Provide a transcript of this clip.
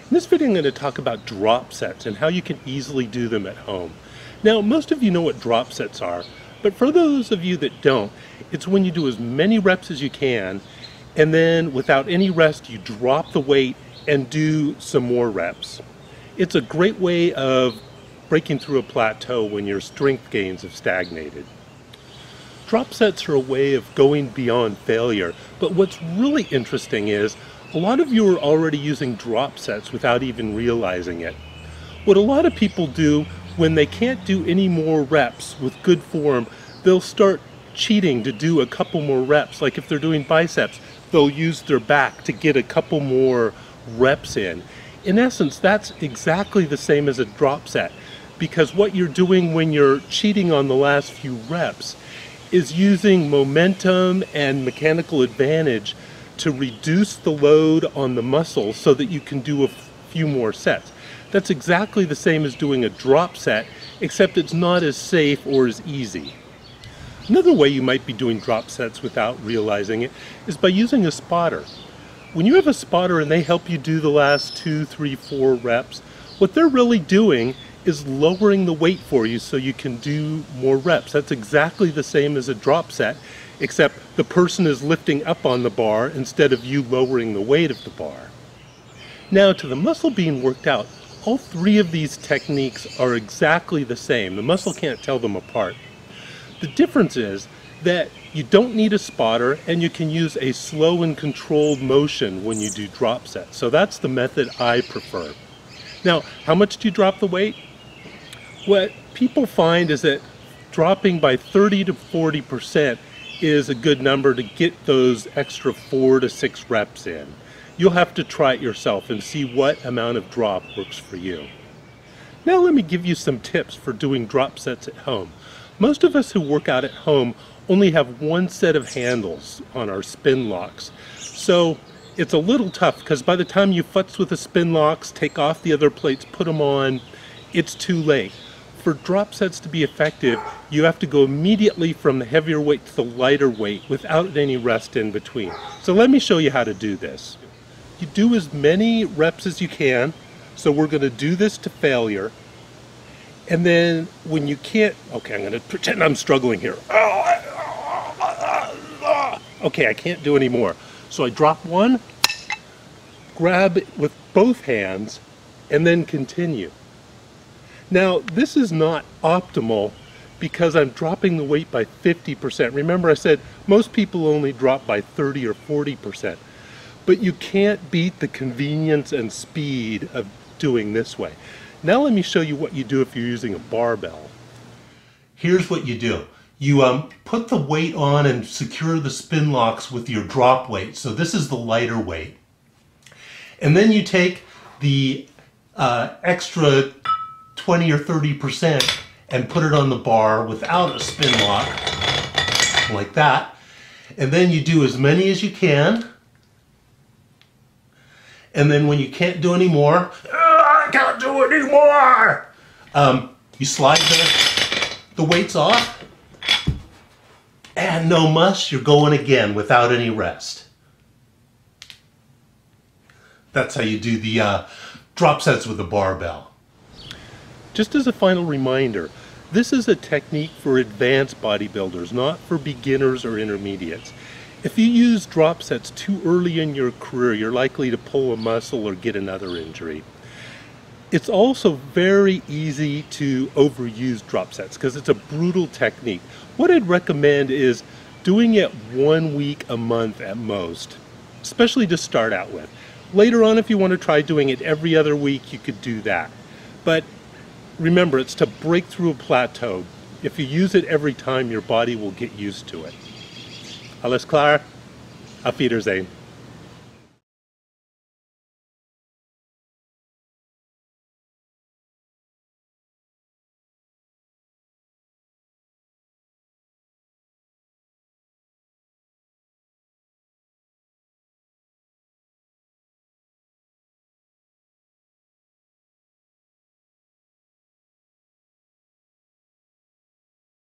In this video I'm going to talk about drop sets and how you can easily do them at home. Now most of you know what drop sets are, but for those of you that don't, it's when you do as many reps as you can and then without any rest you drop the weight and do some more reps. It's a great way of breaking through a plateau when your strength gains have stagnated. Drop sets are a way of going beyond failure, but what's really interesting is a lot of you are already using drop sets without even realizing it. What a lot of people do when they can't do any more reps with good form, they'll start cheating to do a couple more reps. Like if they're doing biceps, they'll use their back to get a couple more reps in. In essence, that's exactly the same as a drop set, because what you're doing when you're cheating on the last few reps is using momentum and mechanical advantage to reduce the load on the muscle so that you can do a few more sets. That's exactly the same as doing a drop set, except it's not as safe or as easy. Another way you might be doing drop sets without realizing it is by using a spotter. When you have a spotter and they help you do the last 2, 3, 4 reps, what they're really doing is lowering the weight for you so you can do more reps. That's exactly the same as a drop set, except the person is lifting up on the bar instead of you lowering the weight of the bar. Now to the muscle being worked out, all three of these techniques are exactly the same. The muscle can't tell them apart. The difference is that you don't need a spotter and you can use a slow and controlled motion when you do drop sets. So that's the method I prefer. Now, how much do you drop the weight? What people find is that dropping by 30 to 40% is a good number to get those extra 4 to 6 reps in. You'll have to try it yourself and see what amount of drop works for you. Now let me give you some tips for doing drop sets at home. Most of us who work out at home only have one set of handles on our spin locks. So it's a little tough because by the time you futz with the spin locks, take off the other plates, put them on, it's too late. For drop sets to be effective, you have to go immediately from the heavier weight to the lighter weight without any rest in between. So let me show you how to do this. You do as many reps as you can. So we're going to do this to failure. And then when you can't, okay, I'm going to pretend I'm struggling here. Okay, I can't do any more. So I drop one, grab it with both hands, and then continue. Now, this is not optimal because I'm dropping the weight by 50%. Remember I said most people only drop by 30 or 40%. But you can't beat the convenience and speed of doing this way. Now let me show you what you do if you're using a barbell. Here's what you do. You put the weight on and secure the spin locks with your drop weight. So this is the lighter weight. And then you take the extra 20 or 30% and put it on the bar without a spin lock, like that. And then you do as many as you can. And then when you can't do any more, I can't do any more, you slide the weights off, and no muss, you're going again without any rest. That's how you do the drop sets with a barbell. Just as a final reminder, this is a technique for advanced bodybuilders, not for beginners or intermediates. If you use drop sets too early in your career, you're likely to pull a muscle or get another injury. It's also very easy to overuse drop sets because it's a brutal technique. What I'd recommend is doing it 1 week a month at most, especially to start out with. Later on, if you want to try doing it every other week, you could do that. But remember, it's to break through a plateau. If you use it every time, your body will get used to it. Alles klar? Auf Wiedersehen.